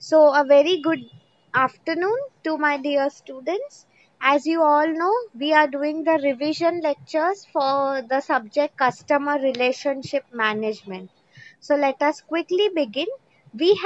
So, a very good afternoon to my dear students. As you all know, we are doing the revision lectures for the subject Customer Relationship Management. So, let us quickly begin. We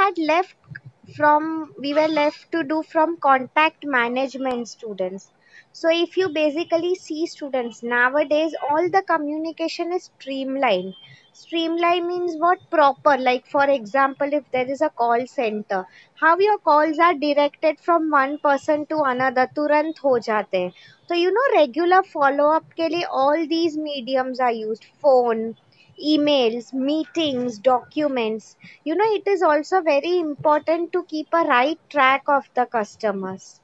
were left to do from contact management students. So, if you basically see students nowadays, all the communication is streamlined. Streamline means what? Proper. Like, for example, if there is a call center, how your calls are directed from one person to another तुरंत हो जाते हैं. तो regular follow up के लिए all these mediums are used. Phone, emails, meetings, documents. It is also very important to keep a right track of the customers.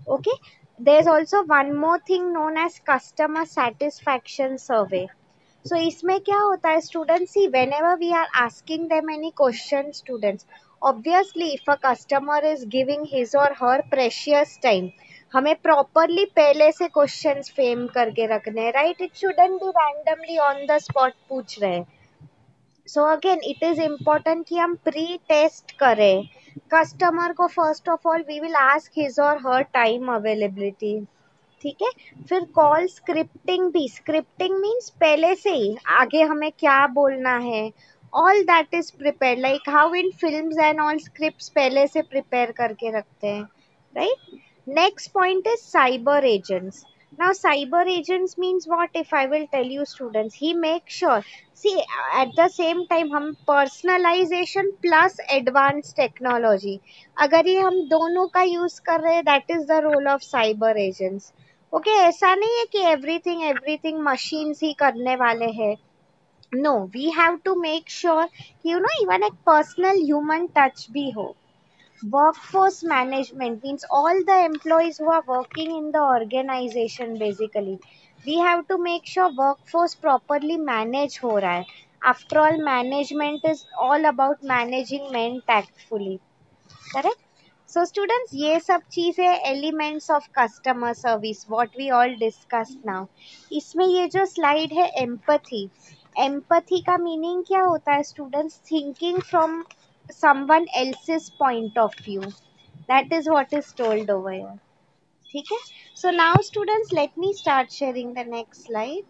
Okay. There's also one more thing known as customer satisfaction survey. So इसमें क्या होता है students, see whenever we are asking them any question students, obviously if a customer is giving his or her precious time, हमें properly पहले से questions frame करके रखने हैं, right? It shouldn't be randomly on the spot पूछ रहे हैं. So again it is important कि हम pre test करें customer को. First of all we will ask his or her time availability. ठीक है. फिर कॉल स्क्रिप्टिंग भी. स्क्रिप्टिंग मीन्स पहले से ही आगे हमें क्या बोलना है, all that is prepare. Like how in films and all scripts पहले से प्रिपेयर करके रखते हैं, right. Next point is cyber agents. Now cyber agents means what? If I will tell you students, he makes sure, see at the same time हम personalization plus advanced technology, अगर ये हम दोनों का यूज कर रहे हैं, that is the role of cyber agents. Okay ऐसा नहीं है कि एवरीथिंग मशीन ही करने वाले हैं. No, we have to make sure कि इवन एक पर्सनल ह्यूमन टच भी हो. Workforce management means all the employees who are working in the organization basically. We have to make sure workforce properly manage हो रहा है. After all, management is all about managing men tactfully. Correct? So students, ये सब चीजें elements of customer service what we all discussed now. इसमें ये जो slide है एम्पथी, एम्पथी का मीनिंग क्या होता है students? Thinking from someone else's point of view. That is what is told over here. ठीक है. So now students let me start sharing the next slide.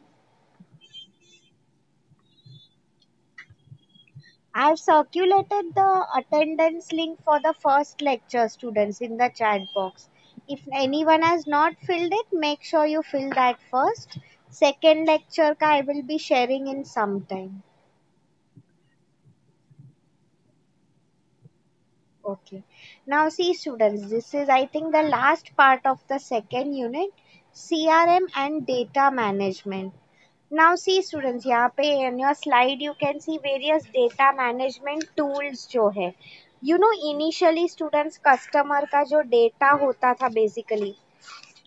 I have circulated the attendance link for the first lecture students in the chat box. If anyone has not filled it, make sure you fill that first. Second lecture ka I will be sharing in some time. Okay. Now see students, this is I think the last part of the second unit, CRM and data management. Now see students, यहाँ पे in your slide you can see various data management tools जो है. Initially students customer का जो data होता था basically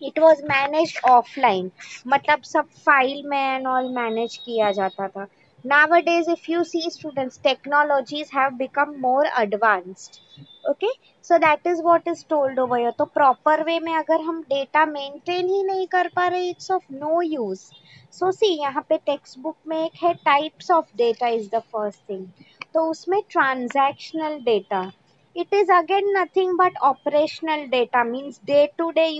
it was managed offline. मतलब सब file में and all manage किया जाता था. Nowadays if you see students, technologies have become more advanced. Okay, so that is what is told over here. तो proper way में अगर हम data maintain ही नहीं कर पा रहे, it's of no use. So see यहाँ पे text book में एक है types of data is the first thing. तो उसमें transactional data. It is again nothing but operational data, means day to day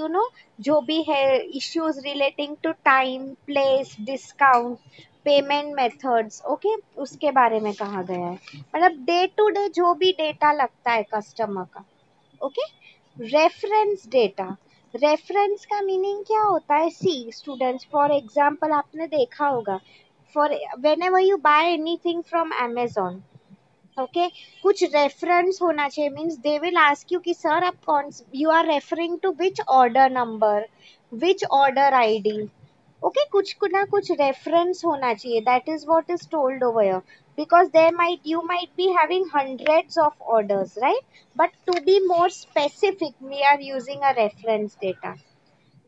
जो भी है issues relating to time, place, discount, payment methods. Okay, उसके बारे में कहा गया है. मतलब डे टू डे जो भी डेटा लगता है कस्टमर का. ओके. Reference data. रेफरेंस का मीनिंग क्या होता है? सी स्टूडेंट्स, फॉर एग्जांपल आपने देखा होगा, for whenever you buy anything from Amazon, okay, कुछ रेफरेंस होना चाहिए. Means they will ask you कि सर आप कौन, you are referring to which order number, which order ID. Okay, कुछ ना कुछ रेफरेंस होना चाहिए. That is what is told over here. Because you might be having hundreds of orders, right? But to be more specific, we are using a reference data.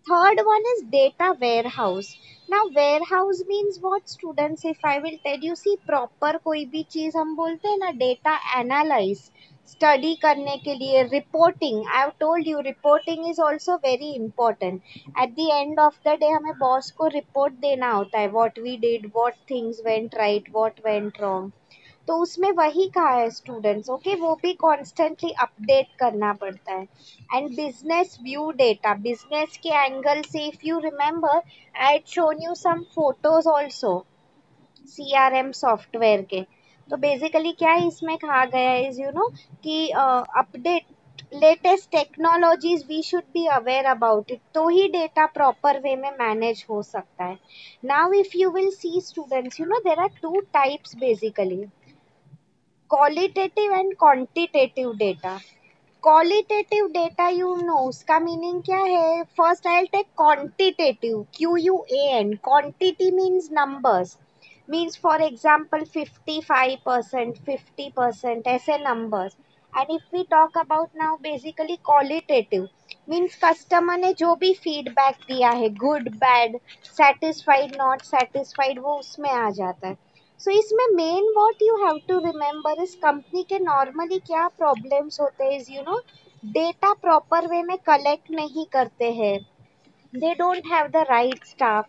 Third one is data warehouse. Now warehouse means what students? If I will tell you, see proper कोई भी चीज हम बोलते हैं ना, data analyze, study करने के लिए, reporting. I have told you reporting is also very important. At the end of the day हमें boss को report देना होता है, what we did, what things went right, what went wrong. तो उसमें वही कहा है स्टूडेंट्स, ओके, वो भी कॉन्स्टेंटली अपडेट करना पड़ता है। And business view data, business के एंगल से, if you remember I had shown you some photos also CRM software के। तो बेसिकली क्या इसमें कहा गया है इज कि update latest technologies we should be aware about it, तो ही डेटा प्रॉपर वे में मैनेज हो सकता है। Now if you will see students, there are two types basically, qualitative and quantitative data. Qualitative data उसका meaning क्या है? First I will take quantitative, QUAN, quantity means numbers, means for example 55%, 50%, ऐसे numbers. And if we talk about now basically qualitative, means customer ने जो भी feedback दिया है, good bad, satisfied not satisfied, वो उसमें आ जाता है। सो इसमें main what you have to remember इस कंपनी के नॉर्मली क्या प्रॉब्लम्स होते हैं इज डेटा प्रॉपर वे में कलेक्ट नहीं करते हैं, they don't have the right staff,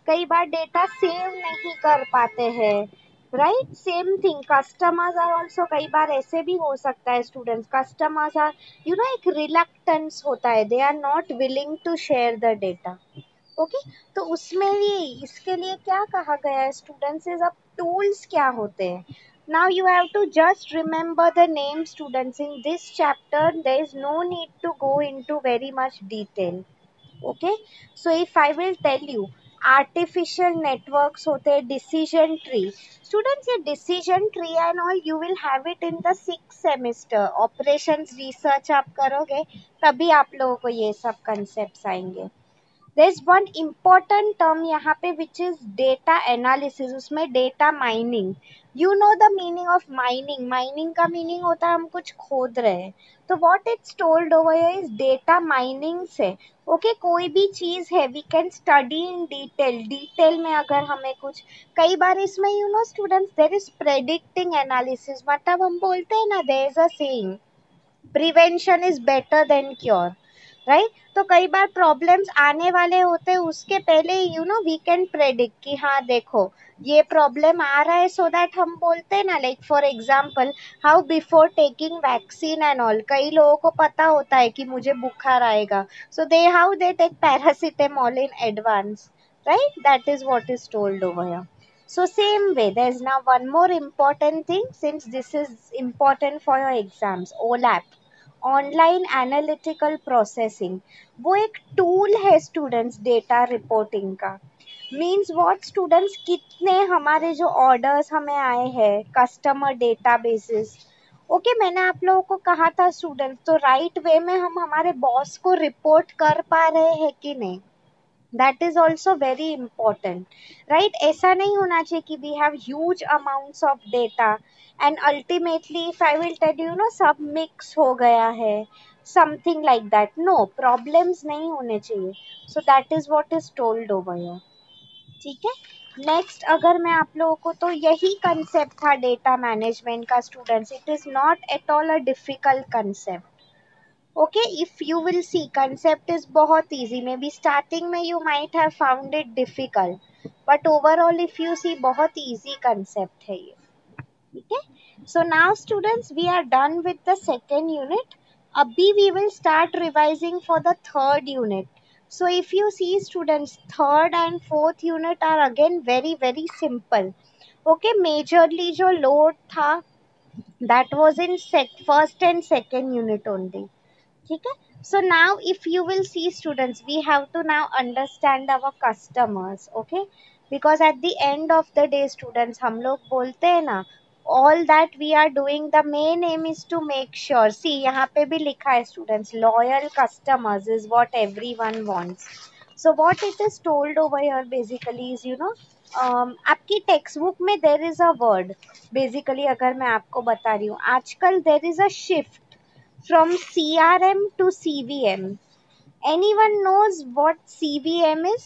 कई बार डेटा सेव नहीं कर पाते हैं, right. Same thing customers are also, कई बार ऐसे भी हो सकता है स्टूडेंट्स, कस्टमर्स आर एक रिलक्टेंस होता है, they are not willing to share the data, okay. तो उसमें भी इसके लिए क्या कहा गया है स्टूडेंट्स इज, अब टूल्स क्या होते हैं। Now you have to just remember the name students, in this chapter there is no need to go into very much detail, okay. So if I will tell you, artificial networks होते हैं, decision tree, students ये decision tree and all you will have it in the 6th semester, operations research आप करोगे तभी आप लोगों को ये सब कंसेप्ट आएंगे। There is one important term यहाँ पे विच इज डेटा एनालिसिस, उसमें data mining, you know the meaning of mining, mining का मीनिंग होता है हम कुछ खोद रहे हैं, तो what it's told over here is data mining से, ओके, कोई भी चीज है we can study in detail, detail में अगर हमें कुछ, कई बार इसमें students there is predicting analysis, मतलब हम बोलते हैं ना, there is a saying prevention is better than cure, right. तो कई बार प्रॉब्लम्स आने वाले होते हैं उसके पहले वी कैन प्रेडिक्ट कि हाँ देखो ये प्रॉब्लम आ रहा है, सो दैट हम बोलते हैं ना, like for example how before taking vaccine and all, कई लोगों को पता होता है कि मुझे बुखार आएगा, so they how they take paracetamol in advance, right? That is what is told over here. So same way, there is now one more important thing, since this is important for your exams, OLAP, online analytical processing, वो एक tool है students data reporting का। Means what students, कितने हमारे जो orders हमें आए हैं कस्टमर डेटा बेसिस, ओके, मैंने आप लोगों को कहा था स्टूडेंट्स, तो राइट वे में हम हमारे बॉस को रिपोर्ट कर पा रहे हैं कि नहीं, that is also very important, right? ऐसा नहीं होना चाहिए कि we have huge amounts of data and ultimately if I will tell you सब mix हो गया है, something like that, no, problems नहीं होने चाहिए, so that is what is told over here, ठीक है। नेक्स्ट अगर मैं आप लोगों को, तो यही कंसेप्ट था डेटा मैनेजमेंट का students, it is not at all a difficult concept, okay. If you will see concept is बहुत इजी, मे बी स्टार्टिंग में you might have found it difficult, but overall if you see बहुत easy concept है ये, ठीक है। So now students we are done with the second unit, अभी we will start revising for the third unit. So if you see students, third and fourth unit are again very very simple, okay, majorly जो load था that was in first and second unit only, ठीक है। So now if you will see students, we have to now understand our customers, okay, because at the end of the day students हम लोग बोलते हैं ना, all that we are doing, the main aim is to make sure, see यहाँ पे भी लिखा है students, loyal customers is what everyone wants. So what it is told over here basically is आपकी टेक्स्ट बुक में there is a word, basically अगर मैं आपको बता रही हूँ, आजकल there is a shift from CRM to CVM. Anyone knows what CVM is?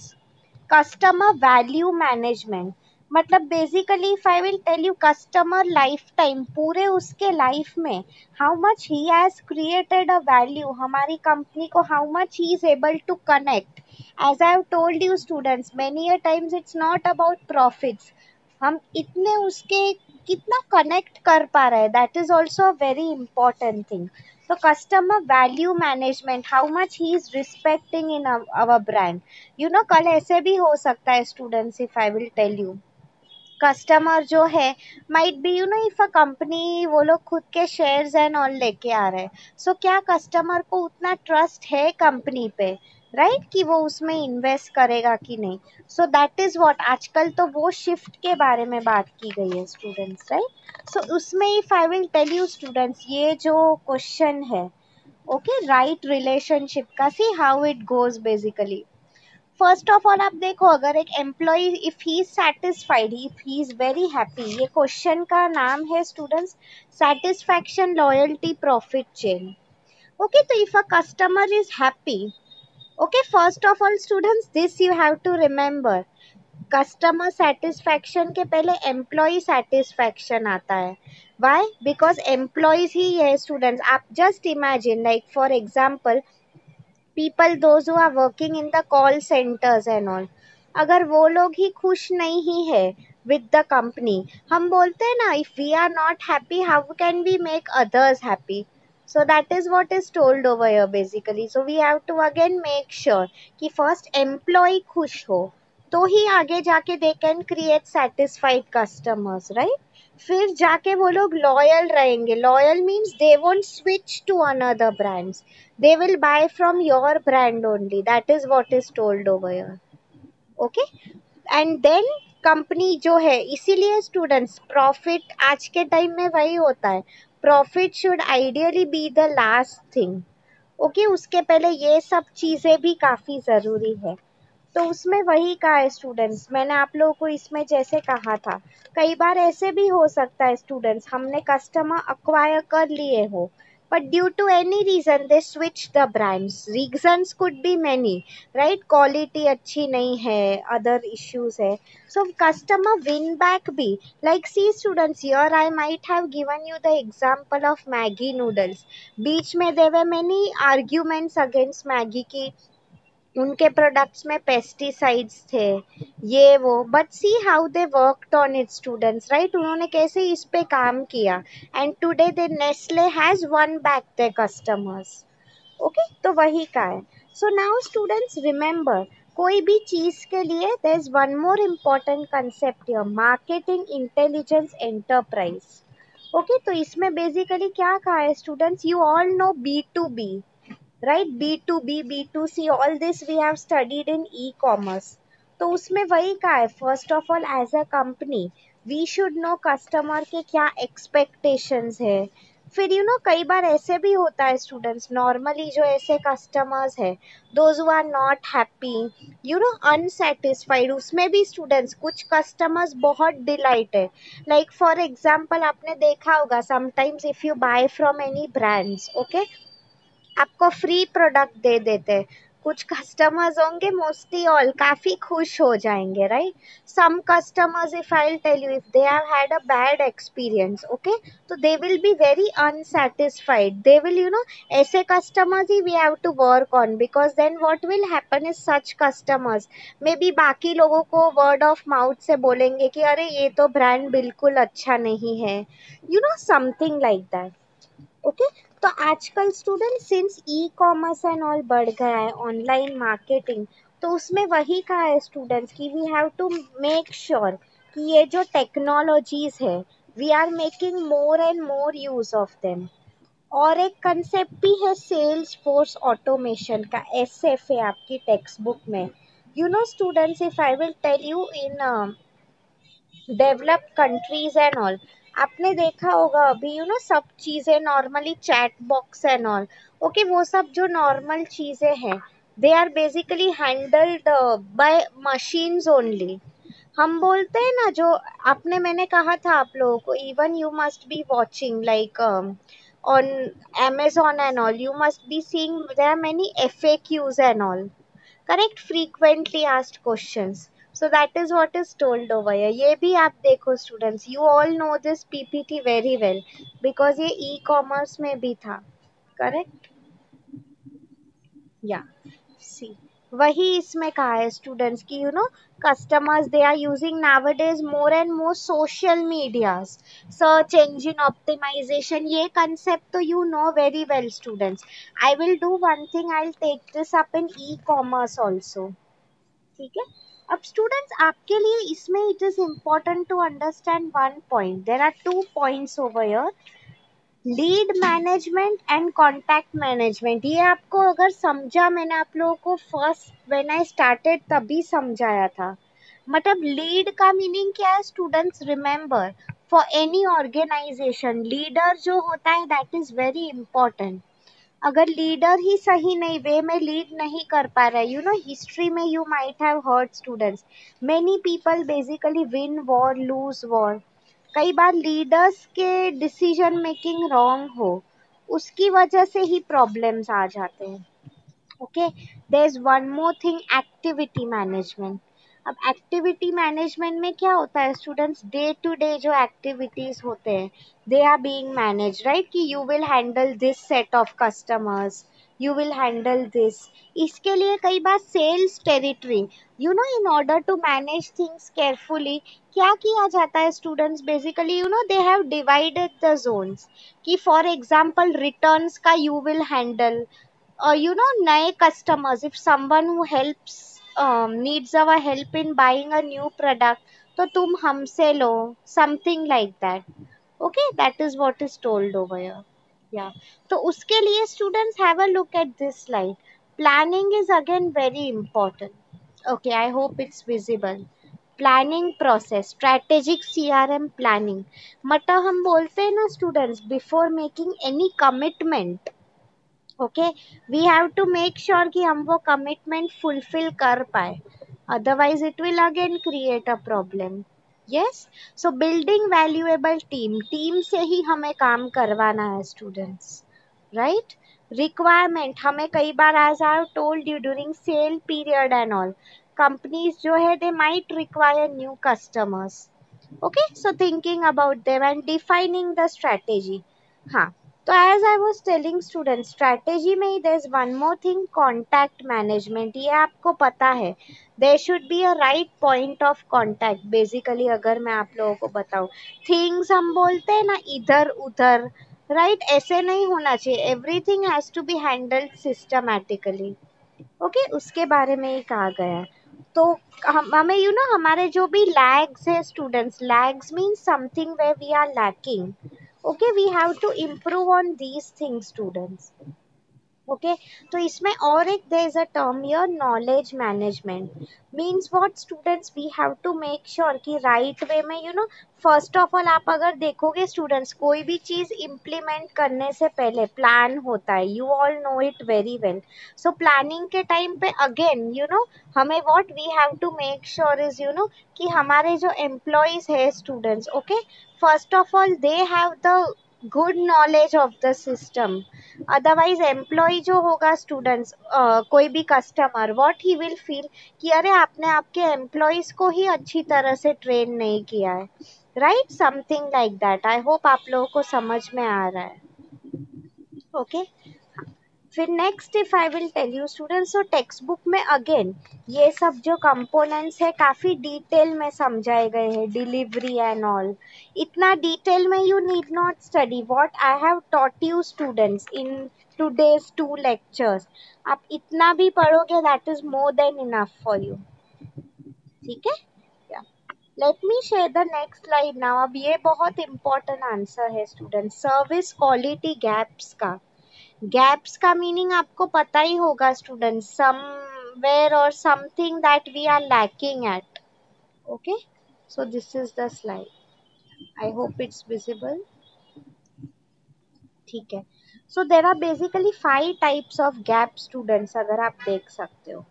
Customer Value Management. मतलब basically if I will tell you, customer lifetime, पूरे उसके लाइफ में how much he has created a value हमारी company को, how much he is able to connect, as I have told you students many a times, it's not about profits, हम इतने उसके कितना connect कर पा रहा है, that is also a very important thing. तो customer value management, how much he is respecting in our brand. कल ऐसे भी हो सकता है students, if I will tell you, customer जो है might be if a company वो लोग खुद के शेयर्स एंड ऑल लेके आ रहे हैं, सो क्या कस्टमर को उतना ट्रस्ट है कंपनी पे, राइट, कि वो उसमें इन्वेस्ट करेगा कि नहीं. सो दैट इज व्हाट, आजकल तो वो शिफ्ट के बारे में बात की गई है स्टूडेंट्स, राइट. सो उसमें if I will tell you students, ये जो क्वेश्चन है, ओके, राइट रिलेशनशिप का, see how it goes basically. First of all आप देखो, अगर एक employ if he is satisfied, if he is very happy, ये क्वेश्चन का नाम है students satisfaction loyalty profit chain. Okay, तो if a customer is happy, okay, first of all students this you have to remember, customer satisfaction के पहले employ satisfaction आता है. Y? Because employees ही है स्टूडेंट्स. आप just imagine, like for example, people those who are working in the call centres and all, अगर वो लोग ही खुश नहीं ही है विद द कंपनी, हम बोलते हैं ना, if we are not happy how can we make others happy. So that is what is told over here basically. So we have to again make sure कि फर्स्ट एम्प्लॉय खुश हो, तो ही आगे जाके they can create satisfied customers, right. फिर जाके वो लोग लॉयल रहेंगे. Loyal means they won't switch to another brands, they will buy from your brand only. That is what is told over here. Okay, and then company जो है, इसीलिए students profit आज के टाइम में वही होता है, profit should ideally be the last thing. Okay, उसके पहले ये सब चीजें भी काफी जरूरी है. तो उसमें वही कहा है स्टूडेंट्स, मैंने आप लोगों को इसमें जैसे कहा था, कई बार ऐसे भी हो सकता है स्टूडेंट्स, हमने कस्टमर अक्वायर कर लिए हो, but due to any reason they switch the brands. Reasons could be many, right? Quality अच्छी नहीं है, other issues है, so customer win back भी, like see students, here I might have given you the example of Maggi noodles. बीच में there were many arguments against Maggi की उनके products में pesticides थे, ये वो, but see how they worked on it students, right, उन्होंने कैसे इस पे काम किया, and today they Nestle has one back the customers. Okay, तो वही का है. सो नाउ स्टूडेंट्स रिमेंबर, कोई भी चीज के लिए there is one more important concept here, marketing intelligence enterprise. Okay, तो इसमें बेसिकली क्या कहा है students, you all know B to B, right, B2B, B2C, all this we have studied in e commerce. तो उसमें वही का है, first of all as a company we should know customer के क्या एक्सपेक्टेशंस है. फिर कई बार ऐसे भी होता है स्टूडेंट्स, नॉर्मली जो ऐसे कस्टमर्स है, those who are not happy, unsatisfied, उसमें भी स्टूडेंट्स कुछ कस्टमर्स बहुत डिलाइट है. लाइक फॉर एग्जाम्पल, आपने देखा होगा sometimes if you buy from any brands, okay, आपको फ्री प्रोडक्ट दे देते हैं, कुछ कस्टमर्स होंगे, मोस्टली ऑल काफी खुश हो जाएंगे, right. Some customers, if I will tell you, if they have had a bad experience, okay, तो they will be very unsatisfied, they will ऐसे कस्टमर्स ही we have to work on, because then what will happen is such customers may be बाकी लोगों को word of mouth से बोलेंगे कि अरे ये तो ब्रांड बिल्कुल अच्छा नहीं है, समथिंग लाइक दैट. ओके, तो आजकल student since e commerce and all बढ़ गया है, ऑनलाइन मार्केटिंग, तो उसमें वही कहा है स्टूडेंट्स कि we have to make sure कि ये जो टेक्नोलॉजीज है, we are making more and more use of them. और एक कंसेप्ट भी है सेल्स फोर्स ऑटोमेशन का, SF है आपकी टेक्स्ट बुक में. Students, if I will tell you in developed countries and all, आपने देखा होगा अभी सब चीजें normally chat box and all, okay, वो सब जो नॉर्मल चीजें हैं, they are basically handled by machines only. हम बोलते हैं ना, जो आपने, मैंने कहा था आप लोगों को, even you must be watching like on Amazon and all, you must be seeing there are many FAQs and all, correct, frequently asked questions. So that is what is told over here. ये भी आप देखो students, you all know this PPT very well because ये e-commerce में भी था, correct. या सी, वही इसमें कहा है स्टूडेंट्स कि customers, they are using nowadays more and more social medias, search engine optimization. ये concept तो you know very well students. I will do one thing, I'll take this up in e-commerce also. ठीक है. अब students आपके लिए इसमें it is important to understand one point. There are 2 points over here. Lead management and contact management. ये आपको अगर समझा, मैंने आप लोगों को फर्स्ट व्हेन आई स्टार्टेड तभी समझाया था. मतलब लीड का मीनिंग क्या है students? Remember, for any organisation leader जो होता है दैट इज वेरी इंपॉर्टेंट. अगर लीडर ही सही नहीं वे में लीड नहीं कर पा रहा है, यू नो हिस्ट्री में you might have heard students, many people basically win war lose war. कई बार लीडर्स के डिसीजन मेकिंग रॉन्ग हो, उसकी वजह से ही प्रॉब्लम्स आ जाते हैं. Okay, there is one more thing, activity management. अब एक्टिविटी मैनेजमेंट में क्या होता है स्टूडेंट्स? डे टू डे जो एक्टिविटीज होते हैं they are being manage, right? कि you will handle this set of customers, you will handle this. इसके लिए कई बार sales territory, you know, in order to manage things carefully क्या किया जाता है students? Basically you know they have divided the zones. कि फॉर एग्जांपल रिटर्न्स का you will handle, you know, नए customers, if someone who helps needs our help in buying a new product, तो तुम हमसे लो, something like that. Okay, that is what is told over here. Yeah, तो उसके लिए students have a look at this slide. Planning is again very important. Okay, I hope it's visible. Planning process, strategic CRM planning. मतलब हम बोलते हैं ना students, before making any commitment, okay, we have to make sure कि हम वो commitment fulfil कर पाए, otherwise it will again create a problem. Yes, so building valuable team, team से ही हमें काम करवाना है स्टूडेंट्स, राइट? रिक्वायरमेंट, हमें कई बार as I have told you during sale period and all, companies जो है they might require new customers. Okay, so thinking about them and defining the strategy. हाँ, तो as I was telling students, strategy में ही there is one more thing, contact management. ये आपको पता है, there should be a right point of contact. Basically अगर मैं आप लोगों को बताऊं, थिंग्स हम बोलते हैं ना इधर उधर, राइट? ऐसे नहीं होना चाहिए. Everything has to be handled systematically. Okay, उसके बारे में ही कहा गया है. तो हमें यू नो हमारे जो भी लैग्स है students, lags means something where we are lacking. Okay, we have to improve on these things students. Okay, तो इसमें और एक there is a term here, knowledge management. Means what students, we have to make sure कि right way में, you know, first of all आप अगर देखोगे students, कोई भी चीज इम्प्लीमेंट करने से पहले प्लान होता है, you all know it very well. So planning के टाइम पे अगेन यू नो हमें what we have to make sure is, you know, कि हमारे जो एम्प्लॉयज है students, okay, first of all they have the good knowledge of the system. Otherwise employ जो होगा students, कोई भी customer, what he will feel कि अरे आपने आपके एम्प्लॉयज को ही अच्छी तरह से ट्रेन नहीं किया है, right? Something like that. I hope आप लोगों को समझ में आ रहा है. ओके, फिर next if I will tell you students, तो टेक्स्ट बुक में अगेन ये सब जो कंपोनेंट्स है काफी डिटेल में समझाए गए हैं, डिलीवरी एंड ऑल. इतना डिटेल में you need not study what I have taught you students in today's 2 lectures. आप इतना भी पढ़ोगे that is more than enough for you. ठीक है, let me share the next slide now. अब ये बहुत इंपॉर्टेंट आंसर है स्टूडेंट, सर्विस क्वालिटी गैप्स का. गैप्स का मीनिंग आपको पता ही होगा स्टूडेंट, समवेयर और something that we are lacking eight. Okay, so this is the slide, I hope it's visible. ठीक है, so there are basically 5 types of gap students, अगर आप देख सकते हो.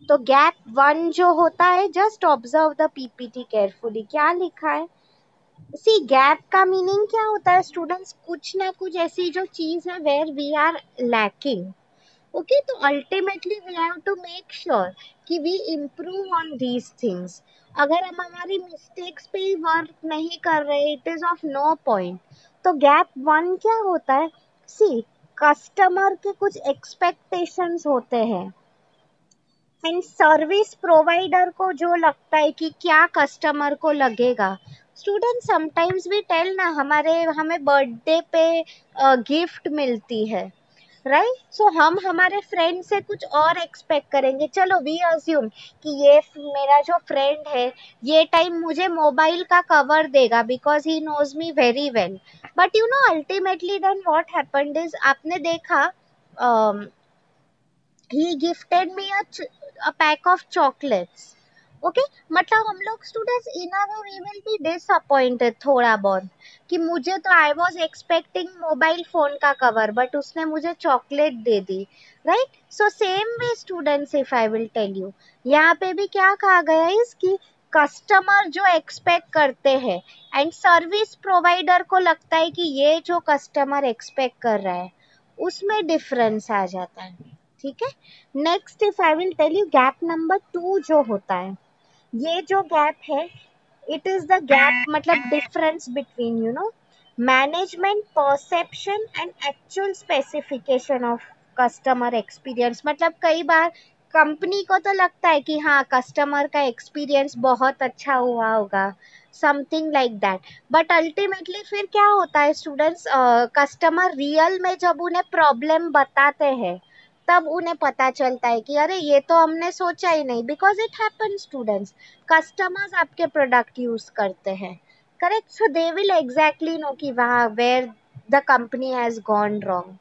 तो गैप 1 जो होता है, just observe the PPT carefully, क्या लिखा है. सी, गैप का मीनिंग क्या होता है स्टूडेंट्स, कुछ ना कुछ ऐसी जो चीज है where we are lacking. Okay, तो ultimately we have to make sure कि we improve on these things. अगर हम हमारी मिस्टेक्स पे ही वर्क नहीं कर रहे, it is of no point. तो गैप 1 क्या होता है? सी, कस्टमर के कुछ एक्सपेक्टेशंस होते हैं, एंड सर्विस प्रोवाइडर को जो लगता है कि क्या कस्टमर को लगेगा, स्टूडेंट समटाइम्स भी टेल ना, हमारे हमें बर्थडे पे गिफ्ट मिलती है, राइट? सो हम हमारे फ्रेंड से कुछ और एक्सपेक्ट करेंगे। चलो वी अज्यूम कि ये मेरा जो फ्रेंड है ये टाइम मुझे मोबाइल का कवर देगा because he knows me very well. But you know ultimately then what happened is, आपने देखा, he gifted me a pack of chocolates. Okay, मतलब हम लोग students in a way we will be disappointed थोड़ा बहुत, कि मुझे तो I was expecting mobile phone का कवर बट उसने मुझे चॉकलेट दे दी, right? So same way students, if I will tell you, यहाँ पे भी क्या कहा गया है इसकी, कस्टमर जो एक्सपेक्ट करते हैं एंड सर्विस प्रोवाइडर को लगता है कि ये जो कस्टमर एक्सपेक्ट कर रहा है उसमें डिफरेंस आ जाता है। ठीक है, next if I will tell you gap number 2 जो होता है, ये जो गैप है, इट इज द गैप, मतलब difference between you know management perception and actual specification of customer experience. मतलब कई बार कंपनी को तो लगता है कि हाँ कस्टमर का एक्सपीरियंस बहुत अच्छा हुआ होगा, something like that, but ultimately फिर क्या होता है स्टूडेंट्स, कस्टमर रियल में जब उन्हें प्रॉब्लम बताते हैं तब उन्हें पता चलता है कि अरे ये तो हमने सोचा ही नहीं, because it happen students, customers आपके प्रोडक्ट यूज करते हैं, correct? So they will exactly know कि वहाँ where the company has gone wrong,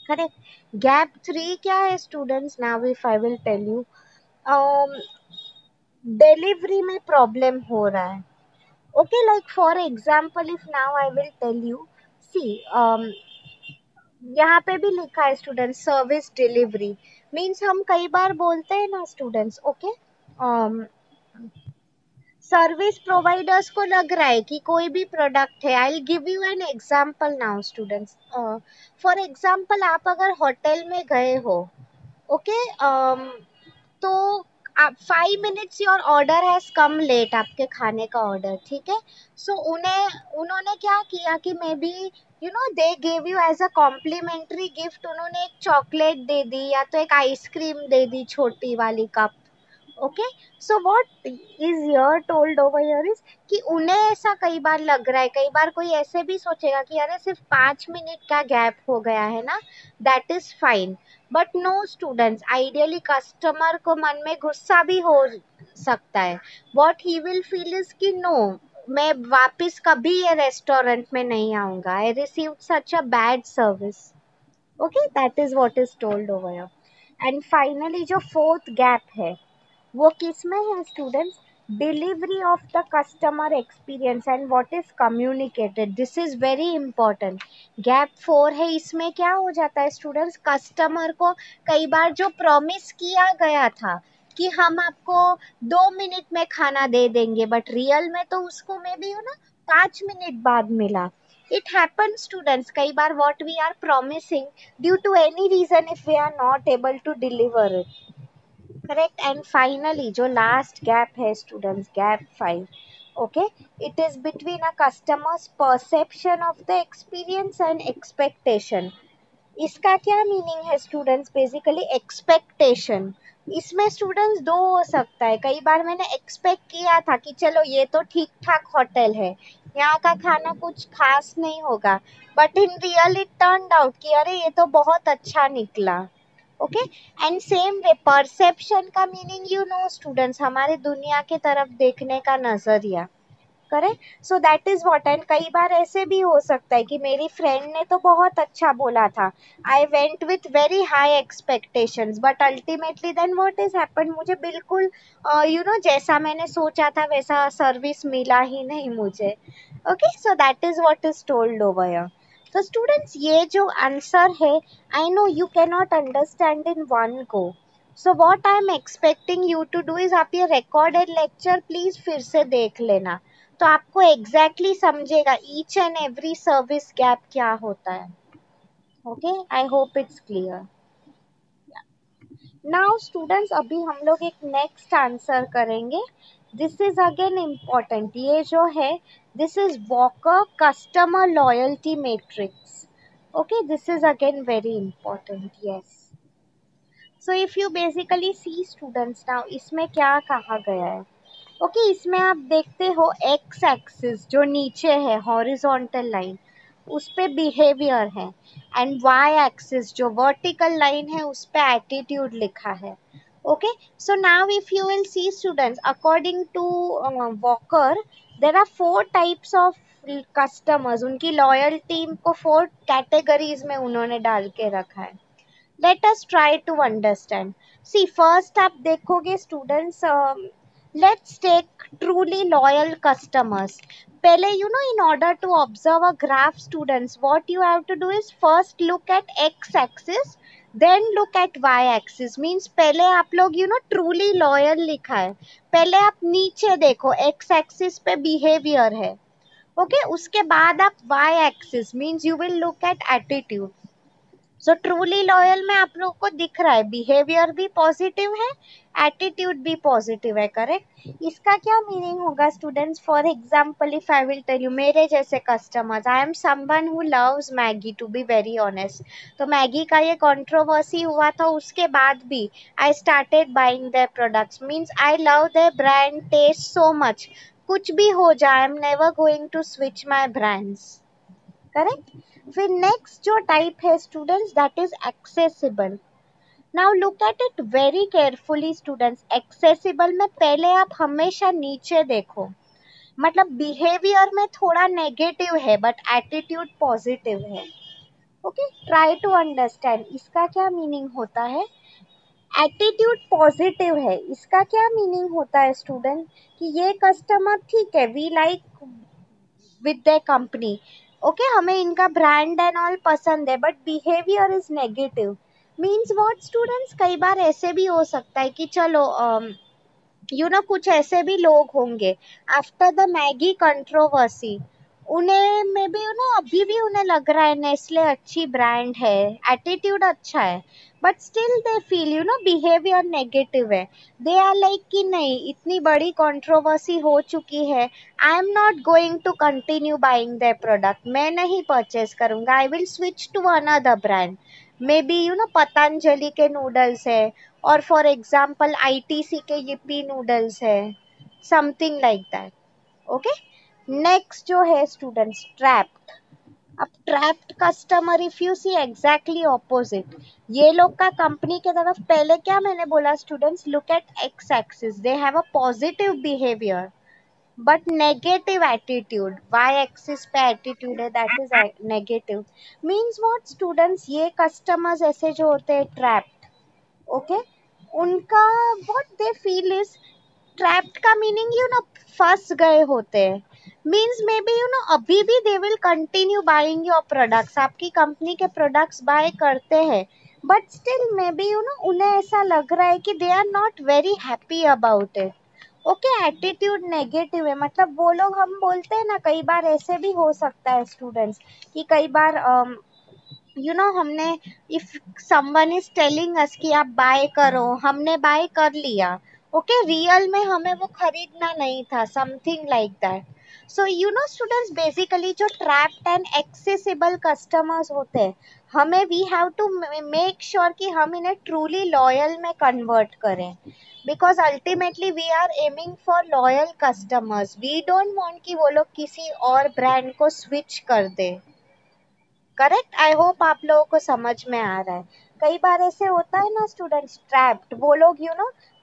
correct? Gap 3 क्या है students, now if I will tell you, delivery में प्रॉब्लम हो रहा है। Okay, like for example if now I will tell you, see यहाँ पे भी लिखा है स्टूडेंट, सर्विस डिलीवरी मीन्स हम कई बार बोलते हैं ना स्टूडेंट्स, ओके, सर्विस प्रोवाइडर्स को लग रहा है कि कोई भी प्रोडक्ट है, I give you an example now students, for example आप अगर होटल में गए हो, ओके, तो आप 5 minutes your order has come late, आपके खाने का ऑर्डर, ठीक है? सो उन्होंने क्या किया कि maybe you know they gave you as a complimentary gift, उन्होंने एक चॉकलेट दे दी या तो एक आइसक्रीम दे दी छोटी वाली cup. Okay, so what is your told over here is कि उन्हें ऐसा कई बार लग रहा है, कई बार कोई ऐसे भी सोचेगा कि अरे सिर्फ 5 मिनट का गैप हो गया है ना, that is fine, but no students, ideally customer को मन में गुस्सा भी हो सकता है, what he will feel is कि नो, मैं वापस कभी ये रेस्टोरेंट में नहीं आऊंगा, I received such a bad service. Okay, that is what is told over here. And finally जो फोर्थ गैप है वो किस में है students, delivery of the customer experience and what is communicated, this is very important. Gap 4 है, इसमें क्या हो जाता है स्टूडेंट्स, कस्टमर को कई बार जो प्रॉमिस किया गया था कि हम आपको 2 मिनट में खाना दे देंगे, बट रियल में तो उसको मे बी यू ना 5 मिनट बाद मिला। इट हैपन स्टूडेंट्स, कई बार what we are promising due to any reason if we are not able to deliver it, correct? And finally जो लास्ट गैप है students, gap 5, okay, it is between a customer's perception of the experience and expectation. इसका क्या meaning है students, basically expectation, इसमें students दो हो सकता है, कई बार मैंने एक्सपेक्ट किया था कि चलो ये तो ठीक ठाक होटल है, यहाँ का खाना कुछ खास नहीं होगा, but in real it turned out कि अरे ये तो बहुत अच्छा निकला। Okay, and same way perception का मीनिंग यू नो स्टूडेंट्स, हमारे दुनिया की तरफ देखने का नजरिया, correct? So that is what, and कई बार ऐसे भी हो सकता है कि मेरी फ्रेंड ने तो बहुत अच्छा बोला था, I went with very high expectations, but ultimately then what is happen, मुझे बिल्कुल यू नो जैसा मैंने सोचा था वैसा सर्विस मिला ही नहीं मुझे। Okay, so that is what is told over here. तो स्टूडेंट्स ये जो आंसर है, I know you can not understand in one go, so what I am expecting you to do is, आप ये रिकॉर्डेड लेक्चर प्लीज फिर से देख लेना, तो आपको एग्जैक्टली समझेगा each and every service gap क्या होता है। Okay, I hope it's clear. Now students अभी हम लोग एक नेक्स्ट आंसर करेंगे, दिस इज अगेन इम्पॉर्टेंट, ये जो है this is Walker customer loyalty matrix. Okay, this is again very important, yes. So if you basically see students now, इसमें क्या कहा गया है? ओके, इसमें आप देखते हो एक्स एक्सिस जो नीचे है हॉरिजॉन्टल लाइन, उस पे बिहेवियर है, एंड वाई एक्सिस जो वर्टिकल लाइन है उस पे एटीट्यूड लिखा है. Okay, so now if you will see students, according to Walker, there are four types of customers. उनकी लॉयल्टी को फोर कैटेगरीज में उन्होंने डाल के रखा है. Let us try to understand. See, first आप देखोगे students, let's take truly loyal customers. पहले, in order to observe a graph, students, what you have to do is first look at x axis, then look at y axis. Means पहले आप लोग truly loyal लिखा है, पहले आप नीचे देखो x axis पे behavior है. Okay, उसके बाद आप y axis means you will look at attitude. So truly loyal में आप लोगों को दिख रहा है बिहेवियर भी पॉजिटिव है, एटीट्यूड भी पॉजिटिव है. करेक्ट. इसका क्या मीनिंग होगा students? For example, if I will tell you, मेरे जैसे customers, I am someone who loves Maggi, to be very honest. तो मैगी का ये कंट्रोवर्सी हुआ था, उसके बाद भी I started buying their products. Means I love their brand taste so much, कुछ भी हो जाए, I am never going to switch my brands. Correct. फिर नेक्स्ट जो टाइप है students, that is accessible. Now look at it very carefully students. Accessible में पहले आप हमेशा नीचे देखो, मतलब बिहेवियर में थोड़ा नेगेटिव है बट एटीट्यूड पॉजिटिव है. ओके, ट्राई टू अंडरस्टैंड इसका क्या मीनिंग होता है. एटीट्यूड पॉजिटिव है, इसका क्या मीनिंग होता है स्टूडेंट, कि ये कस्टमर ठीक है, we like with their company. Okay, हमें इनका ब्रांड एंड ऑल पसंद है, but behaviour is negative. Means what students, कई बार ऐसे भी हो सकता है कि चलो कुछ ऐसे भी लोग होंगे आफ्टर द मैगी कंट्रोवर्सी, उन्हें मे बी अभी भी उन्हें लग रहा है नेस्ले अच्छी ब्रांड है, एटीट्यूड अच्छा है, but still they feel behaviour negative है. दे आर लाइक कि नहीं, इतनी बड़ी कंट्रोवर्सी हो चुकी है, I am not going to continue buying their product, मैं नहीं परचेज करूंगा, I will switch to another brand. Maybe Patanjali के नूडल्स है, और फॉर एग्जाम्पल आईटीसी के yippee नूडल्स है, something like that. Okay, next जो है स्टूडेंट्स, ट्रैप्ड. अब trapped customer, if you see exactly opposite, ये लोग का कंपनी के तरफ पहले क्या मैंने बोला students, look at X axis, they have a positive behaviour but negative attitude. Y axis पे एटीट्यूड है, that is negative. Means what students, ये कस्टमर्स ऐसे जो होते हैं ट्रैप्ड. ओके, उनका what they feel is, trapped का मीनिंग फंस गए होते हैं. मीन्स मे बी अभी भी they will continue buying your products, आपकी कंपनी के प्रोडक्ट्स बाय करते हैं, बट स्टिल मे बी उन्हें ऐसा लग रहा है कि they are not very happy about it. Okay, attitude negative है, मतलब वो लोग, हम बोलते हैं ना, कई बार ऐसे भी हो सकता है स्टूडेंट्स कि कई बार हमने, if someone is telling us कि आप बाय करो, हमने बाय कर लिया, ओके, रियल में हमें वो खरीदना नहीं था, something like that. So students, basically जो ट्रैप्ड एंड एक्सेसिबल कस्टमर्स होते हैं, हमें we have to make sure कि हम इन्हें ट्रूली लॉयल में कन्वर्ट करें, because ultimately we are aiming for loyal customers. We don't want कि वो लोग किसी और ब्रांड को स्विच कर दे. करेक्ट. आई होप आप लोगों को समझ में आ रहा है. कई बार ऐसे होता है ना स्टूडेंट्स, ट्रैप्ड, वो लोग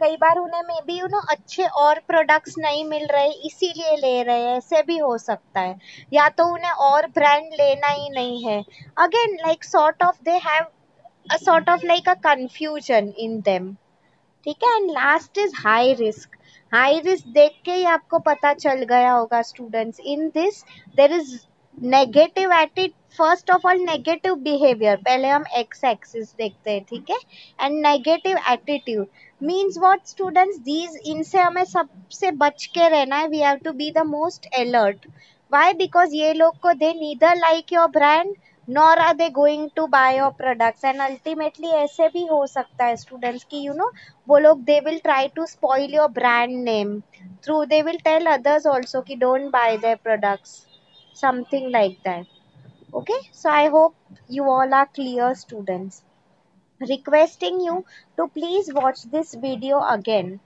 कई बार उन्हें मे बी अच्छे और प्रोडक्ट्स नहीं मिल रहे इसीलिए ले रहे हैं, ऐसे भी हो सकता है, या तो उन्हें और ब्रांड लेना ही नहीं है. Again, like sort of they have a sort of like a confusion in them. ठीक है. And last is high risk. High risk देख के ही आपको पता चल गया होगा students, in this there is negative attitude. First of all negative behaviour, पहले हम एक्स एक्सिस देखते हैं, ठीक है. And negative attitude means what students, these, इनसे हमें सबसे बच के रहना है. We have to be the most alert. Why? Because ये लोग को, they neither like your brand nor are they going to buy your products, and ultimately ऐसे भी हो सकता है स्टूडेंट्स कि वो लोग, they will try to spoil your brand name through, they will tell others also कि don't buy their products, something like that. Okay, so I hope you all are clear, students. requesting you to please watch this video again.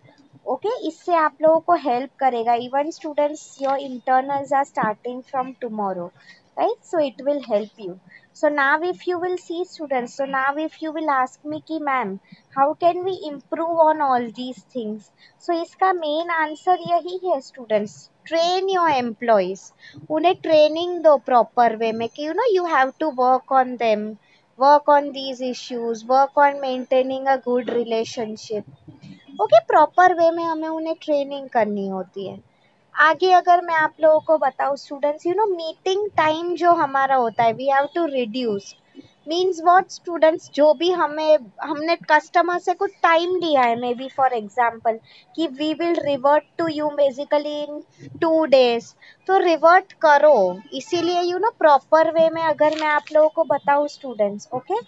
Okay इससे आप लोगों को help करेगा. Even students your internals are starting from tomorrow, right? So it will help you. So now if you will see students, so now if you will ask me कि ma'am how can we improve on all these things, so इसका main answer यही है students. Train your employees. उन्हें training दो proper way में कि you have to work on them, work on these issues, work on maintaining a good relationship. Okay proper way में हमें उन्हें ट्रेनिंग करनी होती है. आगे अगर मैं आप लोगों को बताऊं स्टूडेंट्स, मीटिंग टाइम जो हमारा होता है we have to reduce. Means what students, जो भी हमने कस्टमर से कुछ टाइम लिया है, मे बी फॉर एग्जांपल कि we will revert to you basically in 2 days, तो रिवर्ट करो. इसीलिए प्रॉपर वे में अगर मैं आप लोगों को बताऊं students, okay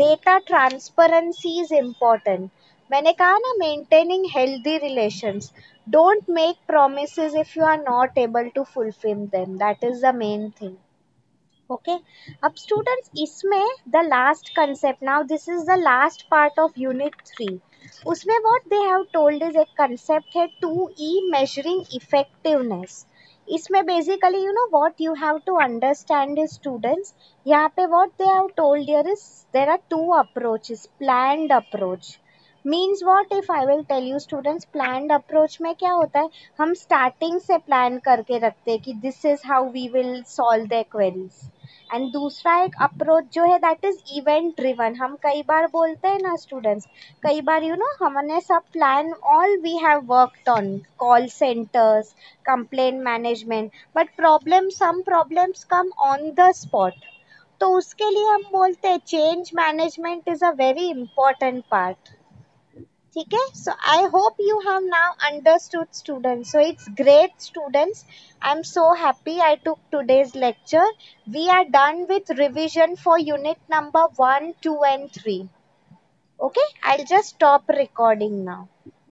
data transparency is important. मैंने कहा ना, maintaining healthy relations. Don't make promises if you are not able to fulfill them. That is the main thing. Okay अब स्टूडेंट्स इसमें the last concept, now this is the last part of unit 3. उसमें what they have told is एक concept है 2E measuring effectiveness. इसमें basically what you have to understand is students, यहाँ पे what they have told here is there are 2 approaches. Planned approach means what, if I will tell you students, planned approach में क्या होता है, हम starting से plan करके रखते हैं कि this is how we will solve the queries. And दूसरा एक अप्रोच जो है दैट इज इवेंट ड्रिवन. हम कई बार बोलते हैं ना स्टूडेंट्स, कई बार हमने सब plan all we have worked on call centres, complaint management, but some problems come on the spot. तो उसके लिए हम बोलते हैं change management is a very important part. ठीक है. So I hope you have now understood students. So it's great students. I am so happy I took today's lecture. We are done with revision for unit number 1, 2 and 3. Okay, I'll just stop recording now.